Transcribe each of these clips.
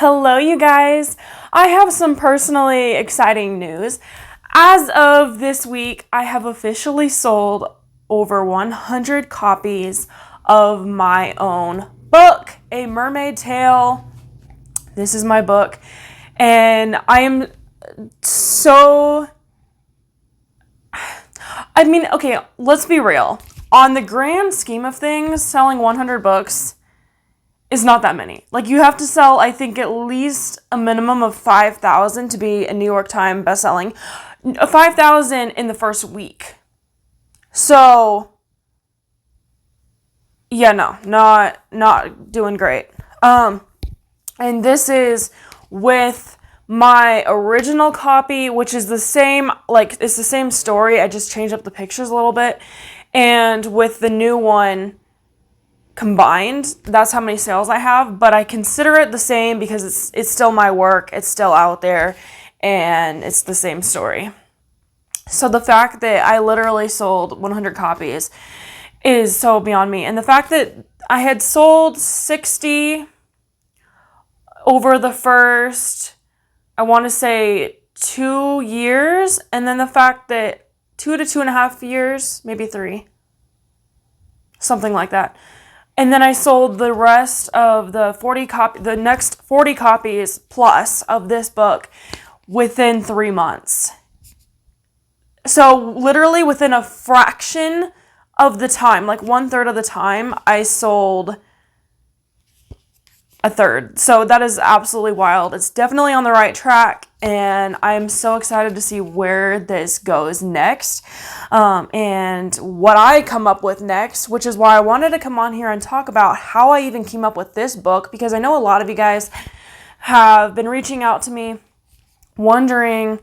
Hello, you guys. I have some personally exciting news. As of this week, I have officially sold over 100 copies of my own book, A Mermaid Tail. This is my book, and I am so... okay, let's be real. On the grand scheme of things, selling 100 books is not that many. Like, you have to sell, I think, at least a minimum of 5,000 to be a New York Times bestselling. 5,000 in the first week. So, yeah, no, not doing great. And this is with my original copy, which is the same, it's the same story. I just changed up the pictures a little bit. And with the new one combined, that's how many sales I have, but I consider it the same because it's still my work, it's still out there, and it's the same story. So the fact that I literally sold 100 copies is so beyond me. And the fact that I had sold 60 over the first, I want to say 2 years, and then the fact that 2 to 2.5 years, maybe 3, something like that. And then I sold the rest of the next 40 copies plus of this book within 3 months. So literally within a fraction of the time, like 1/3 of the time, I sold a third. So that is absolutely wild. It's definitely on the right track, and I'm so excited to see where this goes next, and what I come up with next, which is why I wanted to come on here and talk about how I even came up with this book, because I know a lot of you guys have been reaching out to me wondering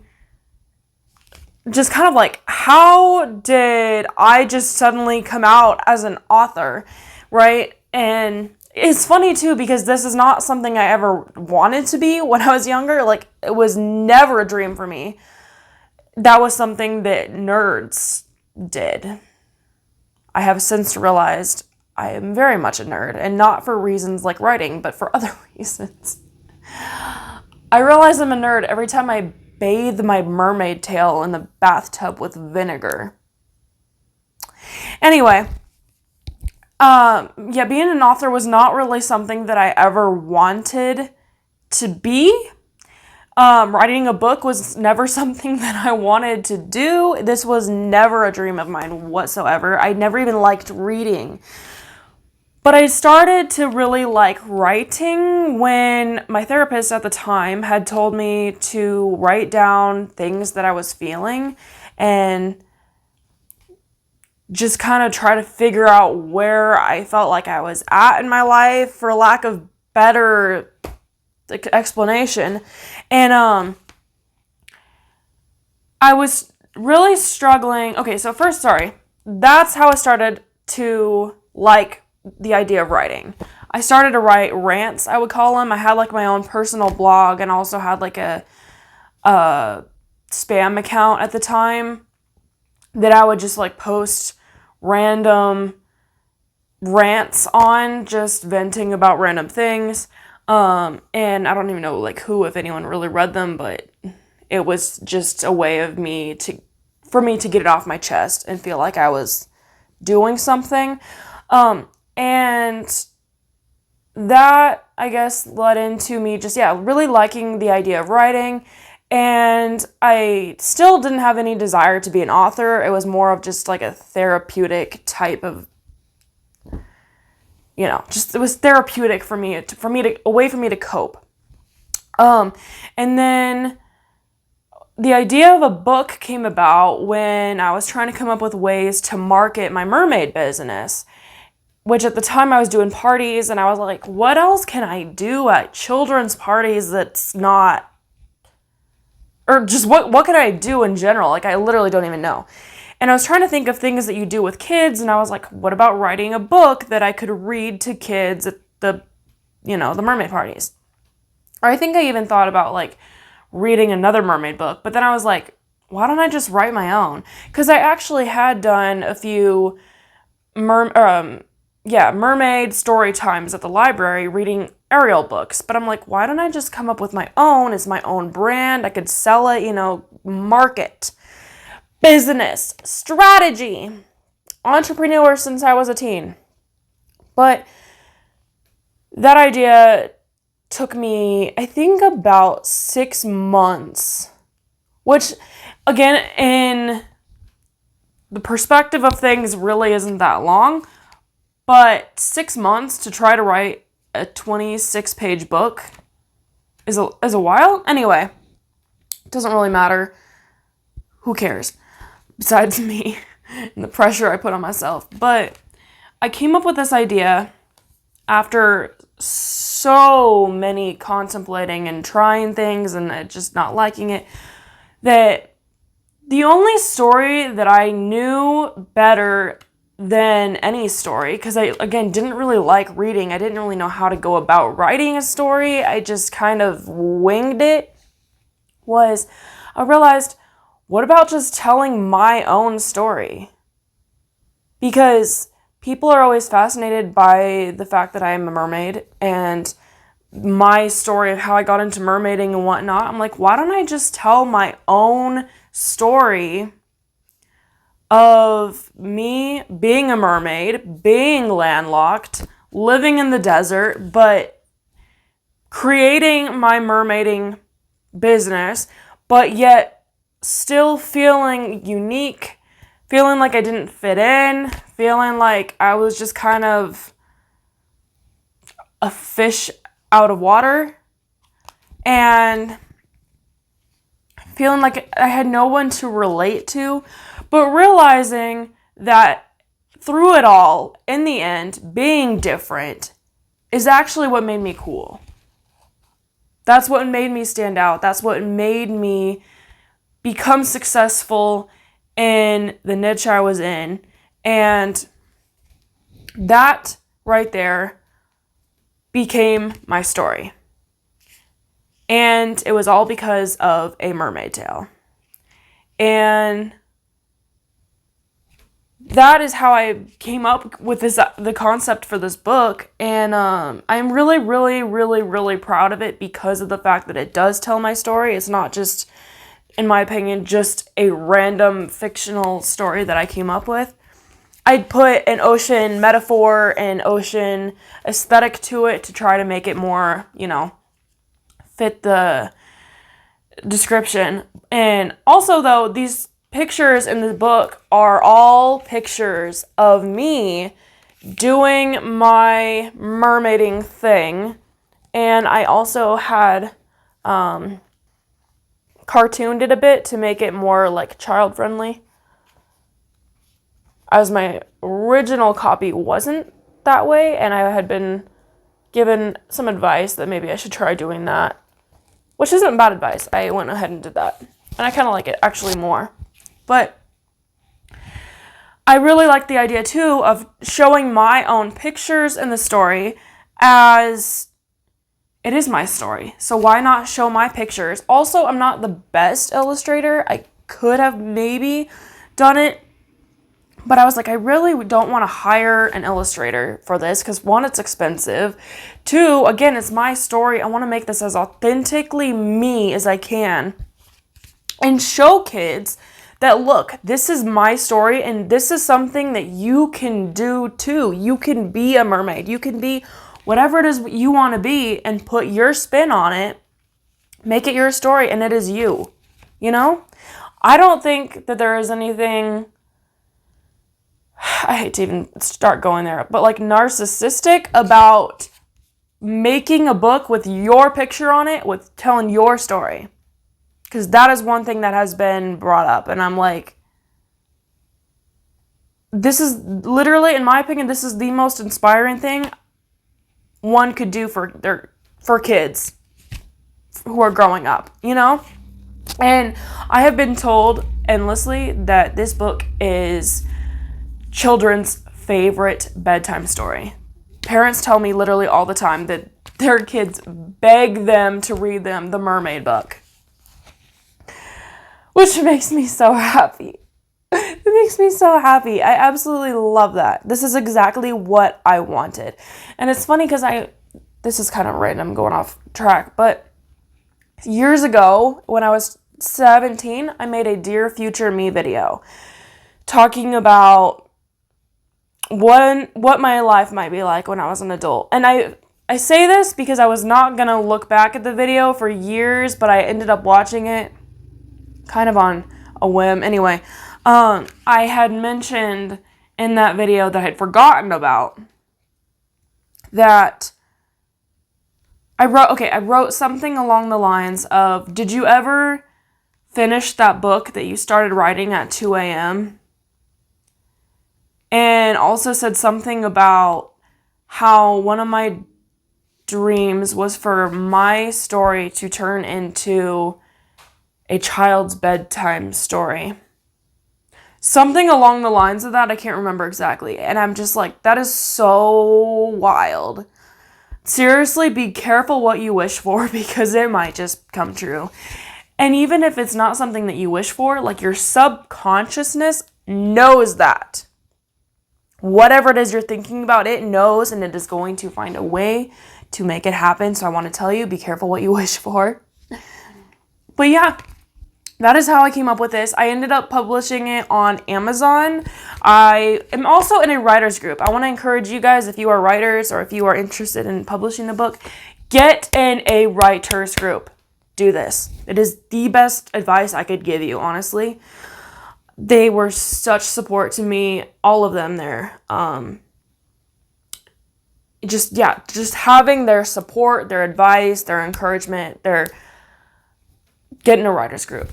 just kind of like, how did I just suddenly come out as an author, right? And it's funny too, because this is not something I ever wanted to be when I was younger. Like, it was never a dream for me. That was something that nerds did. I have since realized I am very much a nerd, and not for reasons like writing, but for other reasons. I realize I'm a nerd every time I bathe my mermaid tail in the bathtub with vinegar. Anyway, being an author was not really something that I ever wanted to be. Writing a book was never something that I wanted to do. This was never a dream of mine whatsoever. I never even liked reading. But I started to really like writing when my therapist at the time had told me to write down things that I was feeling and just kind of try to figure out where I felt like I was at in my life, for lack of better explanation. And I was really struggling. Okay, so first, that's how I started to like the idea of writing. I started to write rants, I would call them. I had like my own personal blog, and also had like a spam account at the time that I would just like post random rants on, just venting about random things. And I don't even know like who, if anyone, really read them, but it was just a way of for me to get it off my chest and feel like I was doing something. And that, I guess, led into me just, really liking the idea of writing. And I still didn't have any desire to be an author. It was more of just like a therapeutic type of, it was therapeutic for me a way for me to cope. And then the idea of a book came about when I was trying to come up with ways to market my mermaid business, which at the time I was doing parties, and I was like, what else can I do at children's parties that's not, or just what can I do in general? Like, I literally don't even know. And I was trying to think of things that you do with kids, and I was like, what about writing a book that I could read to kids at the mermaid parties? Or I think I even thought about like reading another mermaid book, but then I was like, why don't I just write my own? Because I actually had done a few mermaid story times at the library, reading Ariel books. But I'm like, why don't I just come up with my own? It's my own brand. I could sell it, market, business, strategy, entrepreneur since I was a teen. But that idea took me, I think, about 6 months, which, again, in the perspective of things, really isn't that long. But 6 months to try to write a 26-page book is a while. Anyway, it doesn't really matter. Who cares? Besides me and the pressure I put on myself. But I came up with this idea after so many contemplating and trying things and just not liking it, that the only story that I knew better than any story, because I, again, didn't really like reading. I didn't really know how to go about writing a story. I just kind of winged it. I realized, what about just telling my own story? Because people are always fascinated by the fact that I am a mermaid and my story of how I got into mermaiding and whatnot. I'm like, why don't I just tell my own story of me being a mermaid, being landlocked, living in the desert, but creating my mermaiding business, but yet still feeling unique, feeling like I didn't fit in, feeling like I was just kind of a fish out of water, and feeling like I had no one to relate to, but realizing that through it all, in the end, being different is actually what made me cool. That's what made me stand out. That's what made me become successful in the niche I was in. And that right there became my story. And it was all because of a Mermaid Tail. And that is how I came up with the concept for this book. And I'm really, really, really, really proud of it because of the fact that it does tell my story. It's not just, in my opinion, just a random fictional story that I came up with. I'd put an ocean metaphor and ocean aesthetic to it to try to make it more, fit the description. And also, though, these pictures in the book are all pictures of me doing my mermaiding thing. And I also had cartooned it a bit to make it more like child friendly, as my original copy wasn't that way, and I had been given some advice that maybe I should try doing that, which isn't bad advice. I went ahead and did that, and I kind of like it actually more. But I really like the idea too of showing my own pictures in the story, as it is my story. So why not show my pictures? Also, I'm not the best illustrator. I could have maybe done it, but I was like, I really don't want to hire an illustrator for this because, one, it's expensive. Two, again, it's my story. I want to make this as authentically me as I can and show kids that, look, this is my story and this is something that you can do too. You can be a mermaid. You can be whatever it is you want to be and put your spin on it. Make it your story, and it is you. I don't think that there is anything, I hate to even start going there, but like narcissistic about making a book with your picture on it, with telling your story. Because that is one thing that has been brought up. And I'm like, this is literally, in my opinion, this is the most inspiring thing one could do for kids who are growing up, And I have been told endlessly that this book is children's favorite bedtime story. Parents tell me literally all the time that their kids beg them to read them the Mermaid book, which makes me so happy. It makes me so happy. I absolutely love that. This is exactly what I wanted. And it's funny because this is kind of random, going off track, but years ago, when I was 17, I made a Dear Future Me video talking about what my life might be like when I was an adult. And I say this because I was not going to look back at the video for years, but I ended up watching it kind of on a whim. Anyway, I had mentioned in that video that I had forgotten about that I wrote something along the lines of, did you ever finish that book that you started writing at 2 a.m.? And also said something about how one of my dreams was for my story to turn into a child's bedtime story. Something along the lines of that, I can't remember exactly. And I'm just like, that is so wild. Seriously, be careful what you wish for, because it might just come true. And even if it's not something that you wish for, like, your subconsciousness knows that. Whatever it is you're thinking about, it knows, and it is going to find a way to make it happen. So I want to tell you, be careful what you wish for. But yeah, that is how I came up with this. I ended up publishing it on Amazon. I am also in a writer's group. I want to encourage you guys, if you are writers or if you are interested in publishing the book, get in a writer's group. Do this. It is the best advice I could give you, honestly. They were such support to me, all of them there. Just having their support, their advice, their encouragement, their getting a writer's group.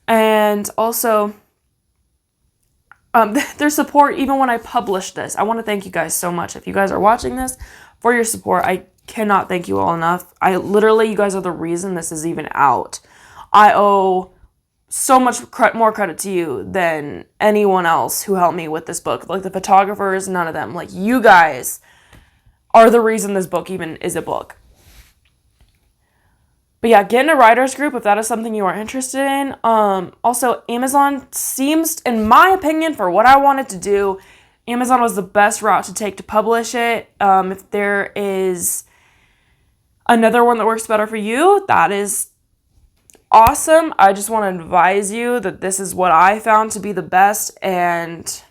And also, their support even when I published this. I want to thank you guys so much. If you guys are watching this, for your support. I cannot thank you all enough. You guys are the reason this is even out. I owe so much more credit to you than anyone else who helped me with this book. Like the photographers, none of them. Like, you guys are the reason this book even is a book. But yeah, get in a writer's group if that is something you are interested in. Also, Amazon seems, in my opinion, for what I wanted to do, Amazon was the best route to take to publish it. If there is another one that works better for you, that is awesome. I just want to advise you that this is what I found to be the best, and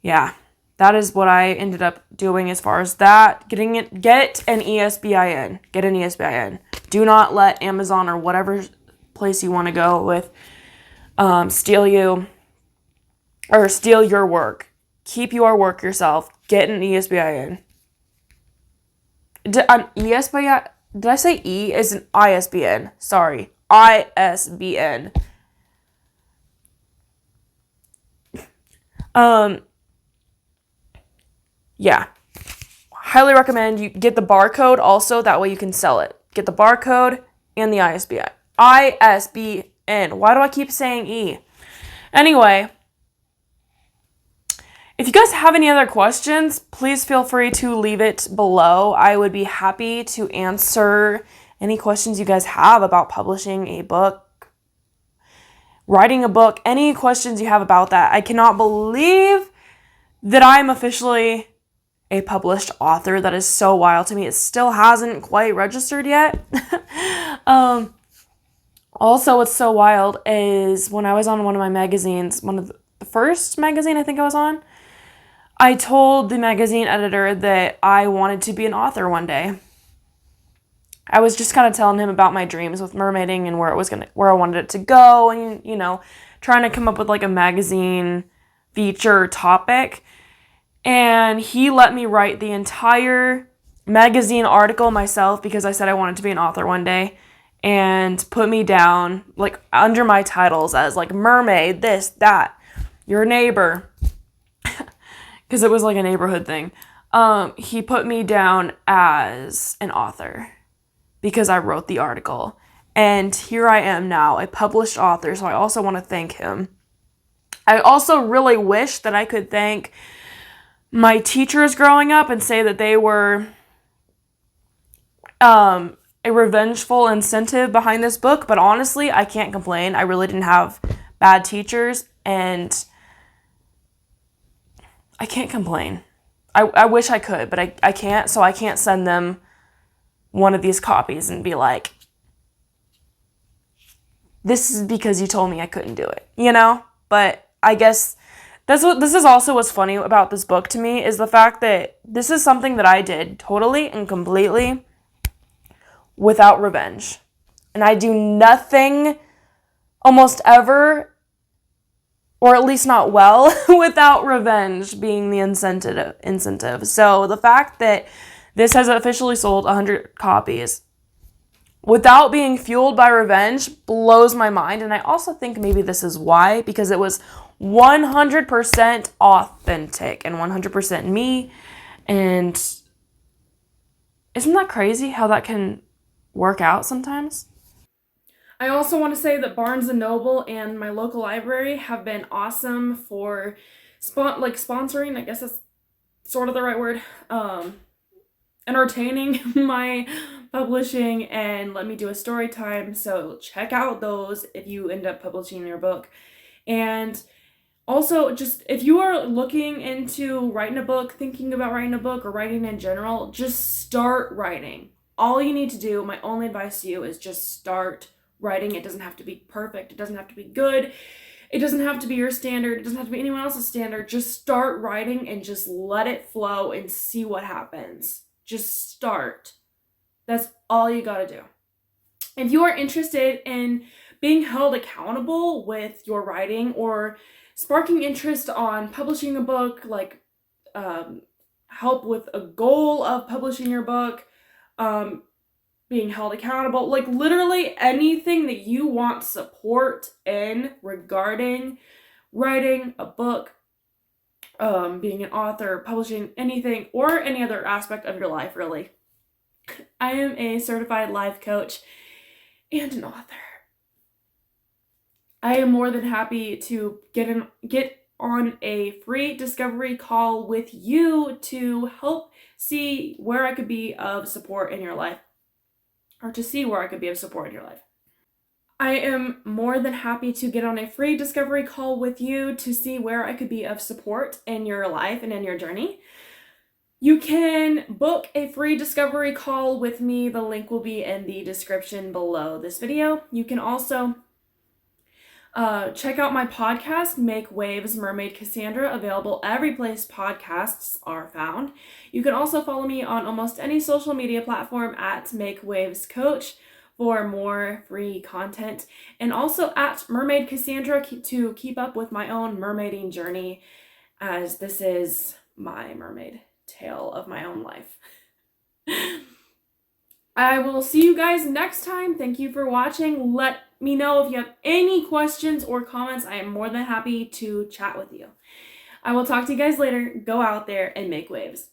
yeah, that is what I ended up doing as far as that. Get an ESBIN. Get an ESBIN. Do not let Amazon or whatever place you want to go with steal you or steal your work. Keep your work yourself. Get an ESBIN. ESBIN. Did I say E? Is an ISBN. Sorry. ISBN. Yeah. Highly recommend you get the barcode also. That way you can sell it. Get the barcode and the ISBN. ISBN. Why do I keep saying E? Anyway, if you guys have any other questions, please feel free to leave it below. I would be happy to answer any questions you guys have about publishing a book, writing a book, any questions you have about that. I cannot believe that I'm officially a published author. That is so wild to me. It still hasn't quite registered yet. Also, what's so wild is when I was on one of my magazines, one of the first magazine I think I was on, I told the magazine editor that I wanted to be an author one day. I was just kind of telling him about my dreams with mermaiding and where I wanted it to go, and trying to come up with like a magazine feature topic. And he let me write the entire magazine article myself because I said I wanted to be an author one day, and put me down like under my titles as like mermaid, this, that, your neighbor. Because it was like a neighborhood thing. He put me down as an author because I wrote the article. And here I am now, a published author, so I also want to thank him. I also really wish that I could thank my teachers growing up and say that they were a revengeful incentive behind this book, but honestly, I can't complain. I really didn't have bad teachers, and I can't complain. I wish I could, but I can't, so I can't send them one of these copies and be like, this is because you told me I couldn't do it, you know? But I guess this is also what's funny about this book to me, is the fact that this is something that I did totally and completely without revenge. And I do nothing almost ever, or at least not well, without revenge being the incentive. So the fact that this has officially sold 100 copies without being fueled by revenge blows my mind. And I also think maybe this is why, because it was 100% authentic and 100% me. And isn't that crazy how that can work out sometimes? I also want to say that Barnes & Noble and my local library have been awesome for sponsoring, I guess that's sort of the right word, entertaining my publishing and let me do a story time. So check out those if you end up publishing your book. And also, just if you are looking into writing a book, thinking about writing a book, or writing in general, just start writing. All you need to do, my only advice to you, is just start writing. It doesn't have to be perfect. It doesn't have to be good. It doesn't have to be your standard. It doesn't have to be anyone else's standard. Just start writing and just let it flow and see what happens. Just start. That's all you gotta do. If you are interested in being held accountable with your writing, or sparking interest on publishing a book, like help with a goal of publishing your book, being held accountable, like literally anything that you want support in regarding writing a book, being an author, publishing anything, or any other aspect of your life, really. I am a certified life coach and an author. I am more than happy to get on a free discovery call with you to help see where I could be of support in your life, or to see where I could be of support in your life. I am more than happy to get on a free discovery call with you to see where I could be of support in your life and in your journey. You can book a free discovery call with me. The link will be in the description below this video. You can also check out my podcast, Make Waves Mermaid Cassandra, available every place podcasts are found. You can also follow me on almost any social media platform at Make Waves Coach for more free content, and also at Mermaid Cassandra to keep up with my own mermaiding journey, as this is my mermaid tale of my own life. I will see you guys next time. Thank you for watching. Let me know if you have any questions or comments. I am more than happy to chat with you. I will talk to you guys later. Go out there and make waves.